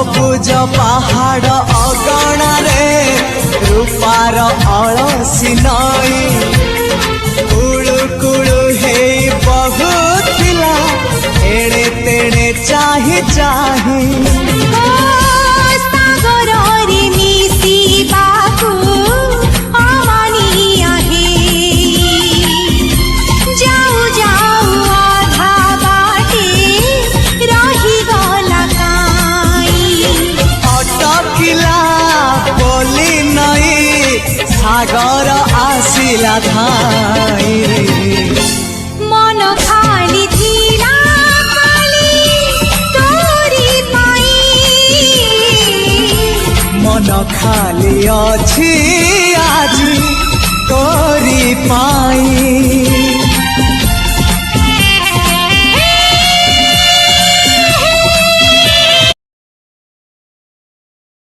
सबुज पहाड़ अगणारे रूपार अलसी नई कुळु कुळु हे बहुथिला एड़े तेड़े चाही चाही सागर आसिला धाई मन खाली थिला खाली तोरी पाई मन खाली अछि आज तोरी पाई।